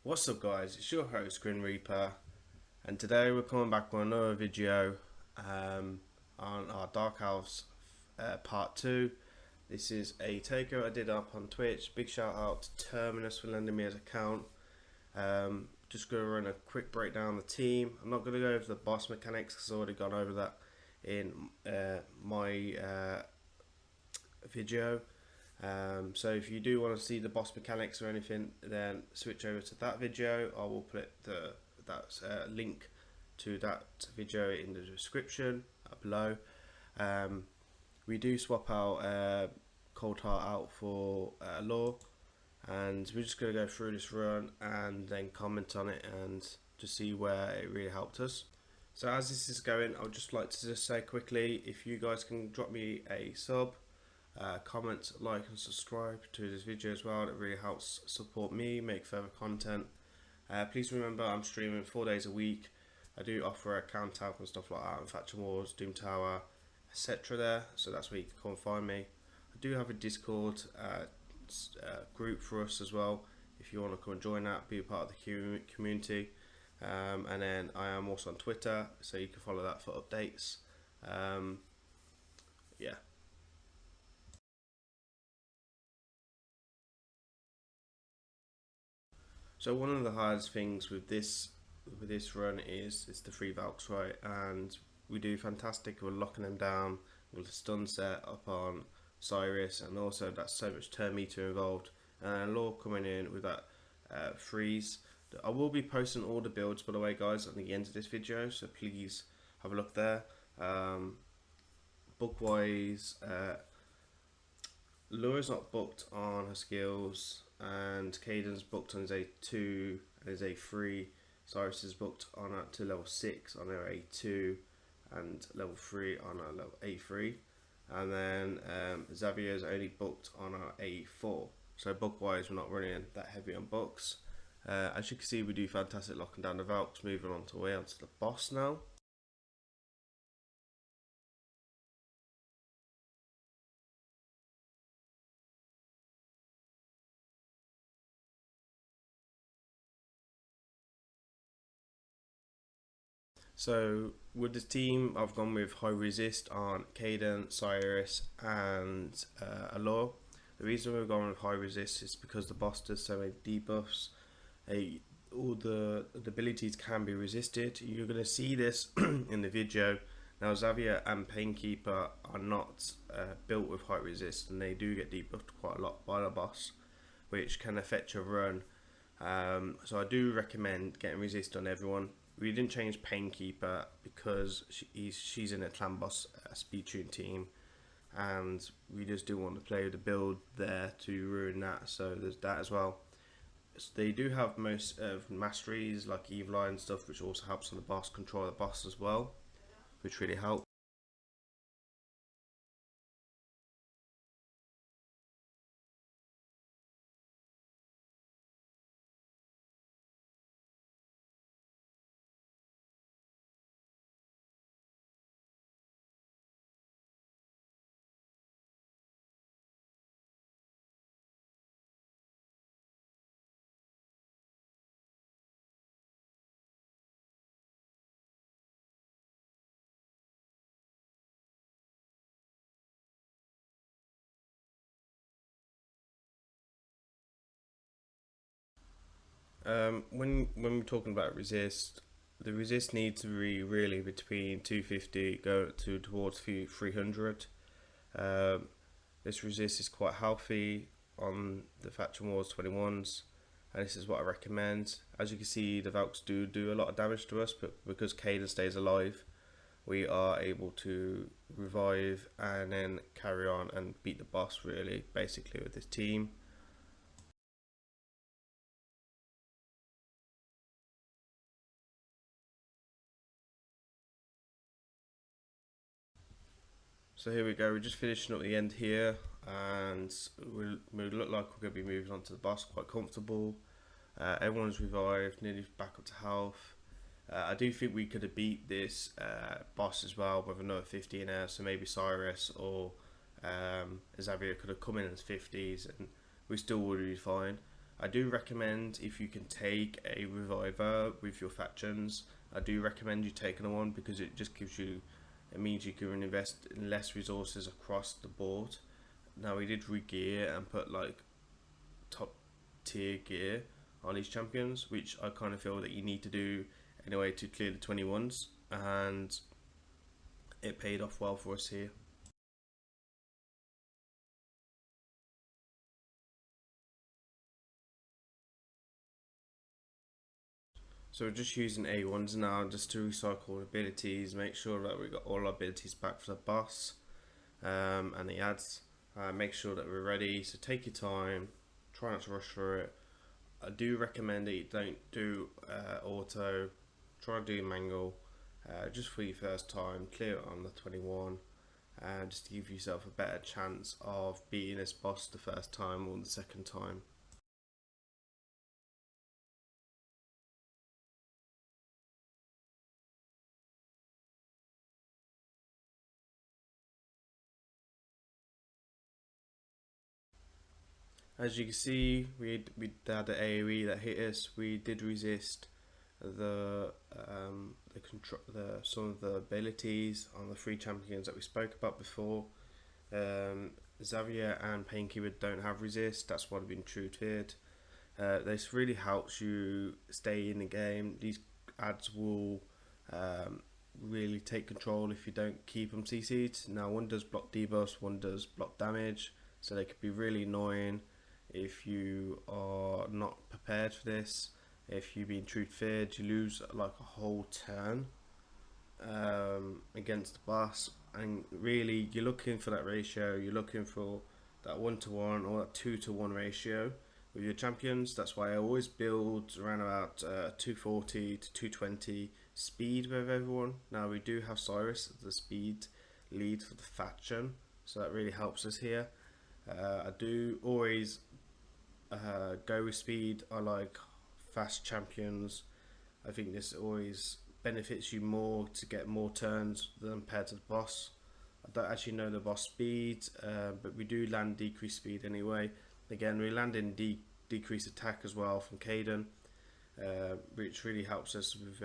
What's up guys, it's your host GrimReaper, and today we're coming back with another video on our Dark Elves part 2. This is a takeover I did up on Twitch. Big shout out to Terminus for lending me his account. Just going to run a quick breakdown of the team. I'm not going to go over the boss mechanics because I've already gone over that in my video. So if you do want to see the boss mechanics or anything, then switch over to that video. I will put that link to that video in the description below. We do swap out Cold Heart out for Law, and we're just going to go through this run and then comment on it and to see where it really helped us. So as this is going, I would just like to just say quickly, if you guys can drop me a sub, comment, like and subscribe to this video as well. It really helps support me make further content. Please remember I'm streaming 4 days a week. I do offer a account tab and stuff like that on Faction Wars, Doom Tower, etc. there, so that's where you can come and find me. I do have a Discord group for us as well if you want to come and join that, be a part of the community. And then I am also on Twitter, so you can follow that for updates. Yeah. So one of the hardest things with this run is the three Valks, right? And we do fantastic with locking them down with a stun set up on Cyrus, and also that's so much turn meter involved. And Law coming in with that freeze. I will be posting all the builds, by the way, guys, at the end of this video, so please have a look there. Book-wise, Laura's not booked on her skills, and Caden's booked on his A2 and his A3. Cyrus is booked on to level 6 on her A2 and level 3 on her level A3. And then Xavier's only booked on our A4. So book-wise, we're not running that heavy on books. As you can see, we do fantastic locking down the Valks. Moving on to way onto the boss now. So with the team, I've gone with high resist on Caden, Cyrus, and Allure. The reason we've gone with high resist is because the boss does so many debuffs. All the abilities can be resisted. You're going to see this in the video. Now Xavier and Painkeeper are not built with high resist, and they do get debuffed quite a lot by the boss, which can affect your run. So I do recommend getting resist on everyone. We didn't change Painkeeper because she's in a clan boss speed tune team, and we just do want to play the build there to ruin that, so there's that as well. So they do have most of masteries like Evil Eye and stuff, which also helps on the boss, control the boss as well, which really helps. When we're talking about resist, the resist needs to be really between 250 go to towards 300. This resist is quite healthy on the Faction Wars 21s, and this is what I recommend. As you can see, the Valks do a lot of damage to us, but because Caden stays alive, we are able to revive and then carry on and beat the boss really, basically, with this team. So here we go, we're just finishing up the end here, and we look like we're going to be moving on to the boss quite comfortable. Everyone's revived, nearly back up to health. I do think we could have beat this boss as well with another 50 in there, so maybe Cyrus or Xavier could have come in as 50s and we still would be fine. I do recommend, if you can take a reviver with your factions, I do recommend you taking one, because it just gives you, it means you can invest in less resources across the board. Now we did re-gear and put like top tier gear on these champions, which I kind of feel that you need to do anyway to clear the 21s, and it paid off well for us here. So we're just using A1s now just to recycle abilities, make sure that we got all our abilities back for the boss and the ads. Make sure that we're ready, so take your time, try not to rush through it. I do recommend that you don't do auto, try to do manual just for your first time, clear it on the 21, just to give yourself a better chance of beating this boss the first time or the second time. As you can see, we had the AoE that hit us. We did resist some of the abilities on the three champions that we spoke about before. Xavier and Painkeeper don't have resist. That's why they've been true tiered. This really helps you stay in the game. These ads will really take control if you don't keep them CC'd. Now one does block debuffs, one does block damage, so they could be really annoying if you are not prepared for this. If you've been truth feared, you lose like a whole turn against the boss, and really you're looking for that ratio. You're looking for that 1-to-1 or that 2-to-1 ratio with your champions. That's why I always build around about 240 to 220 speed with everyone. Now we do have Cyrus as the speed lead for the faction, so that really helps us here. I do always go with speed. I like fast champions. I think this always benefits you more to get more turns than compared to the boss. I don't actually know the boss speed, but we do land decreased speed anyway. Again, we land in decreased attack as well from Caden, which really helps us with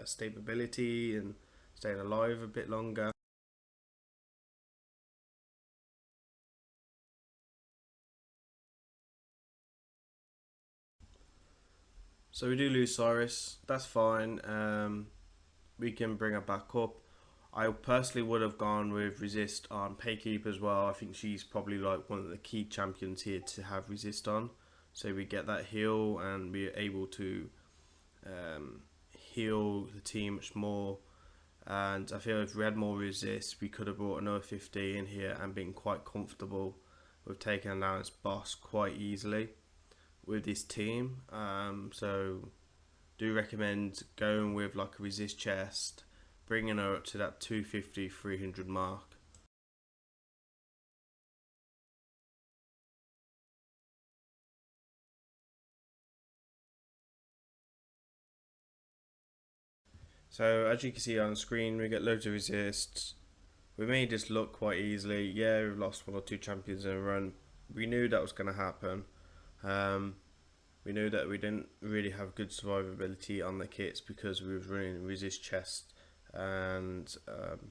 stability and staying alive a bit longer. So we do lose Cyrus, that's fine. We can bring her back up. I personally would have gone with resist on Paykeep as well. I think she's probably like one of the key champions here to have resist on, so we get that heal and we're able to heal the team much more. And I feel if we had more resist, we could have brought another 50 in here and been quite comfortable with taking down this boss quite easily with this team. So do recommend going with like a resist chest, bringing her up to that 250-300 mark. So as you can see on the screen, we get loads of resists. We made this look quite easily. Yeah, we've lost 1 or 2 champions in a run. We knew that was going to happen. We knew that we didn't really have good survivability on the kits because we was running resist chest and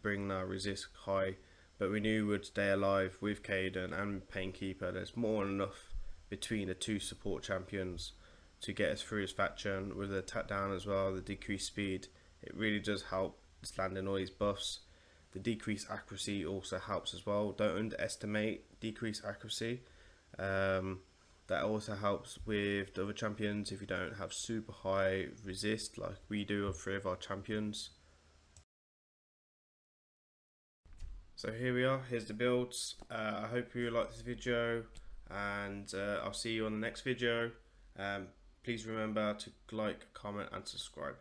bringing our resist high, but we knew we would stay alive with Caden and Painkeeper. There's more than enough between the 2 support champions to get us through his faction. With the attack down as well, the decreased speed, it really does help just landing all these buffs. The decreased accuracy also helps as well. Don't underestimate decreased accuracy. That also helps with the other champions if you don't have super high resist like we do of 3 of our champions. So here we are, here's the builds. I hope you liked this video, and I'll see you on the next video. Please remember to like, comment and subscribe.